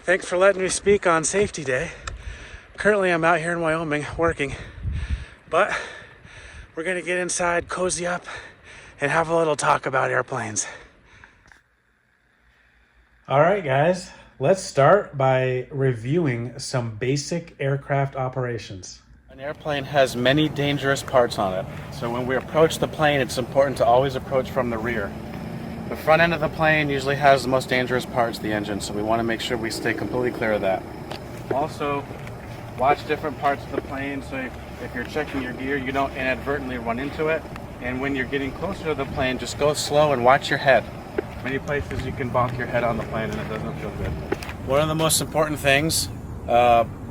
Thanks for letting me speak on safety day. Currently I'm out here in Wyoming working, but we're gonna get inside, cozy up, and have a little talk about airplanes. All right, guys, let's start by reviewing some basic aircraft operations. An airplane has many dangerous parts on it, so when we approach the plane, it's important to always approach from the rear. The front end of the plane usually has the most dangerous parts, the engine, so we want to make sure we stay completely clear of that. Also, watch different parts of the plane, so if you're checking your gear, you don't inadvertently run into it. And when you're getting closer to the plane, just go slow and watch your head. Many places you can bonk your head on the plane and it doesn't feel good. One of the most important things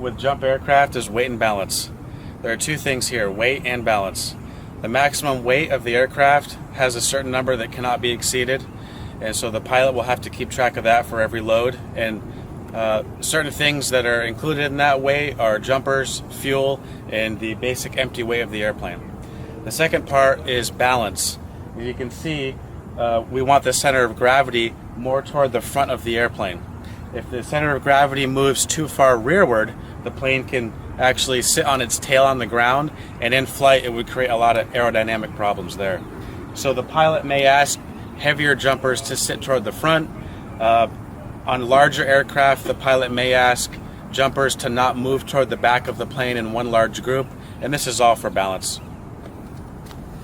with jump aircraft is weight and balance. There are two things here, weight and balance. The maximum weight of the aircraft has a certain number that cannot be exceeded, and so the pilot will have to keep track of that for every load. And certain things that are included in that weight are jumpers, fuel, and the basic empty weight of the airplane. The second part is balance. As you can see, we want the center of gravity more toward the front of the airplane. If the center of gravity moves too far rearward, the plane can actually sit on its tail on the ground, and in flight it would create a lot of aerodynamic problems there. So the pilot may ask heavier jumpers to sit toward the front. On larger aircraft, the pilot may ask jumpers to not move toward the back of the plane in one large group, and this is all for balance.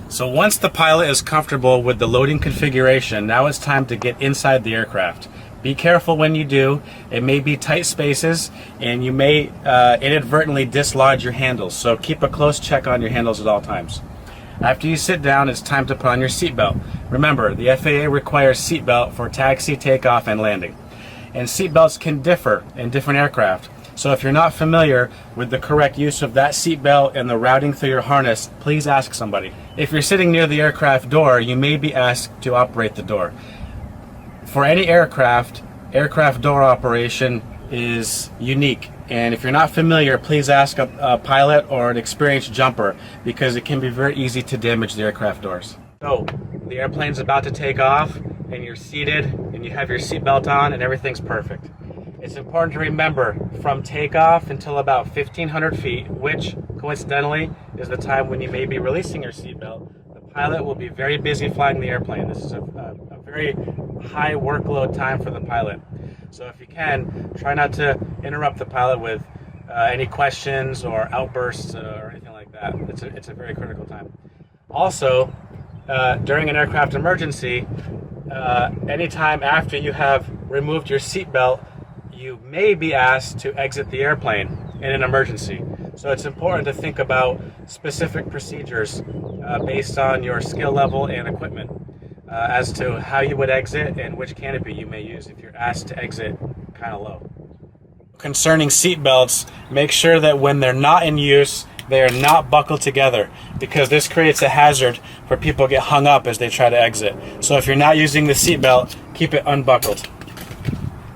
So once the pilot is comfortable with the loading configuration, now it's time to get inside the aircraft. Be careful when you do. It may be tight spaces, and you may inadvertently dislodge your handles, so keep a close check on your handles at all times. After you sit down, it's time to put on your seatbelt. Remember, the FAA requires seatbelt for taxi, takeoff, and landing. And seatbelts can differ in different aircraft. So if you're not familiar with the correct use of that seatbelt and the routing through your harness, please ask somebody. If you're sitting near the aircraft door, you may be asked to operate the door. For any aircraft door operation is unique. And if you're not familiar, please ask a pilot or an experienced jumper, because it can be very easy to damage the aircraft doors. So the airplane's about to take off, and you're seated, and you have your seatbelt on, and everything's perfect. It's important to remember, from takeoff until about 1,500 feet, which coincidentally is the time when you may be releasing your seatbelt, the pilot will be very busy flying the airplane. This is a very high workload time for the pilot. So if you can, try not to interrupt the pilot with any questions or outbursts or anything like that. It's a very critical time. Also, during an aircraft emergency, anytime after you have removed your seatbelt, you may be asked to exit the airplane in an emergency. So it's important to think about specific procedures based on your skill level and equipment as to how you would exit and which canopy you may use if you're asked to exit kind of low. Concerning seatbelts, make sure that when they're not in use, they are not buckled together, because this creates a hazard where people get hung up as they try to exit. So if you're not using the seatbelt, keep it unbuckled.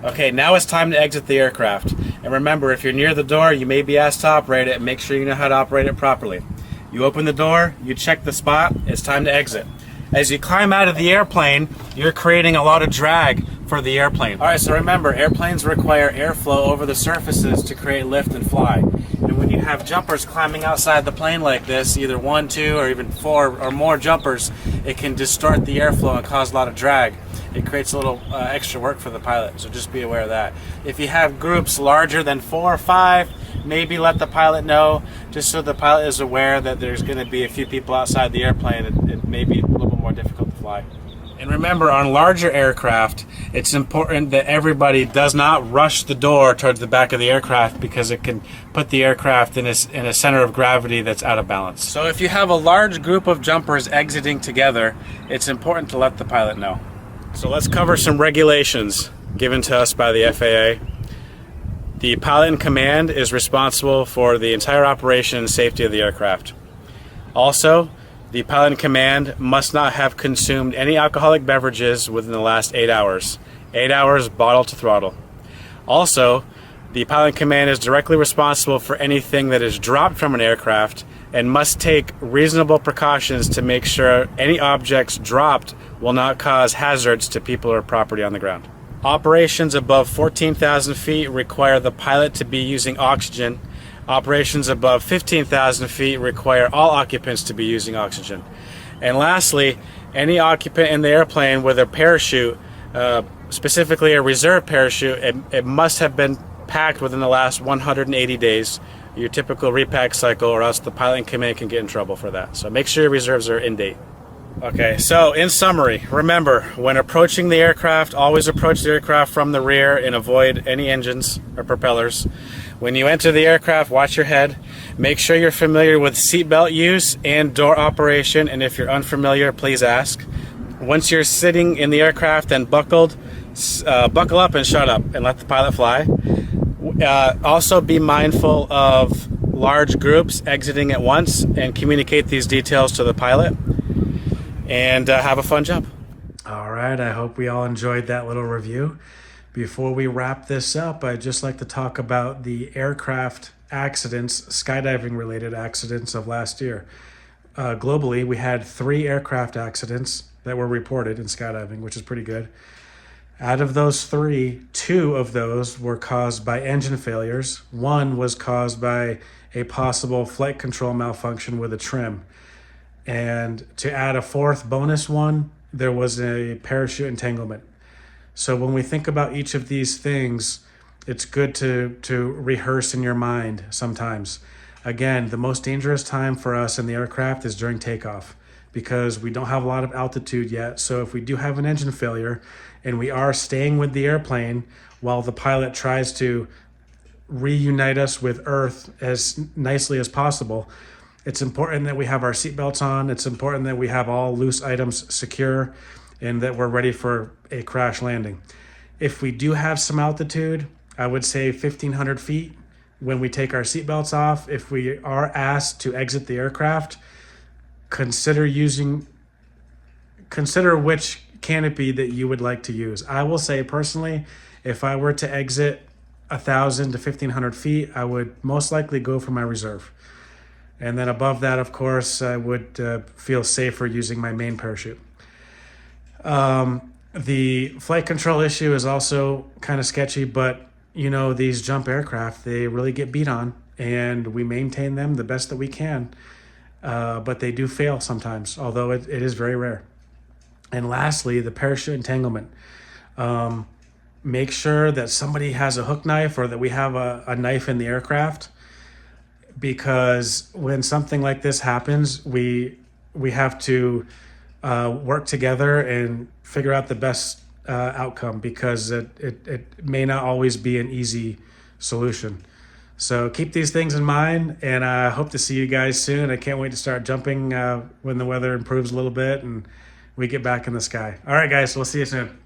Okay, now it's time to exit the aircraft. And remember, if you're near the door, you may be asked to operate it. Make sure you know how to operate it properly. You open the door, you check the spot, it's time to exit. As you climb out of the airplane, you're creating a lot of drag for the airplane. All right, so remember, airplanes require airflow over the surfaces to create lift and fly. And when you have jumpers climbing outside the plane like this, either 1, 2, or even 4 or more jumpers, it can distort the airflow and cause a lot of drag. It creates a little extra work for the pilot, so just be aware of that. If you have groups larger than 4 or 5, maybe let the pilot know, just so the pilot is aware that there's going to be a few people outside the airplane. It may be a little bit more difficult to fly. And remember, on larger aircraft, it's important that everybody does not rush the door towards the back of the aircraft, because it can put the aircraft in a center of gravity that's out of balance. So if you have a large group of jumpers exiting together, it's important to let the pilot know. So let's cover some regulations given to us by the FAA. The pilot in command is responsible for the entire operation and safety of the aircraft. Also, the pilot in command must not have consumed any alcoholic beverages within the last 8 hours. 8 hours bottle to throttle. Also, the pilot in command is directly responsible for anything that is dropped from an aircraft, and must take reasonable precautions to make sure any objects dropped will not cause hazards to people or property on the ground. Operations above 14,000 feet require the pilot to be using oxygen. Operations above 15,000 feet require all occupants to be using oxygen. And lastly, any occupant in the airplane with a parachute, specifically a reserve parachute, it must have been packed within the last 180 days, your typical repack cycle, or else the pilot in command can get in trouble for that. So make sure your reserves are in date. Okay, so in summary, remember, when approaching the aircraft, always approach the aircraft from the rear and avoid any engines or propellers. When you enter the aircraft, watch your head. Make sure you're familiar with seatbelt use and door operation, and if you're unfamiliar, please ask. Once you're sitting in the aircraft and buckled, buckle up and shut up and let the pilot fly. Also be mindful of large groups exiting at once and communicate these details to the pilot. And have a fun jump. All right, I hope we all enjoyed that little review. Before we wrap this up, I'd just like to talk about the aircraft accidents, skydiving related accidents of last year. Globally, we had 3 aircraft accidents that were reported in skydiving, which is pretty good. Out of those 3, 2 of those were caused by engine failures. 1 was caused by a possible flight control malfunction with a trim. And to add a 4th bonus one, there was a parachute entanglement. So when we think about each of these things, it's good to rehearse in your mind sometimes. Again, the most dangerous time for us in the aircraft is during takeoff because we don't have a lot of altitude yet. So if we do have an engine failure and we are staying with the airplane while the pilot tries to reunite us with Earth as nicely as possible, it's important that we have our seatbelts on. It's important that we have all loose items secure and that we're ready for a crash landing. If we do have some altitude, I would say 1,500 feet when we take our seatbelts off. If we are asked to exit the aircraft, consider which canopy that you would like to use. I will say personally, if I were to exit 1,000 to 1,500 feet, I would most likely go for my reserve. And then above that, of course, I would feel safer using my main parachute. The flight control issue is also kind of sketchy, but you know, these jump aircraft, they really get beat on, and we maintain them the best that we can. But they do fail sometimes, although it is very rare. And lastly, the parachute entanglement. Make sure that somebody has a hook knife or that we have a knife in the aircraft, because when something like this happens, we have to work together and figure out the best outcome, because it may not always be an easy solution. So keep these things in mind, and I hope to see you guys soon. I can't wait to start jumping when the weather improves a little bit and we get back in the sky. All right, guys, we'll see you soon.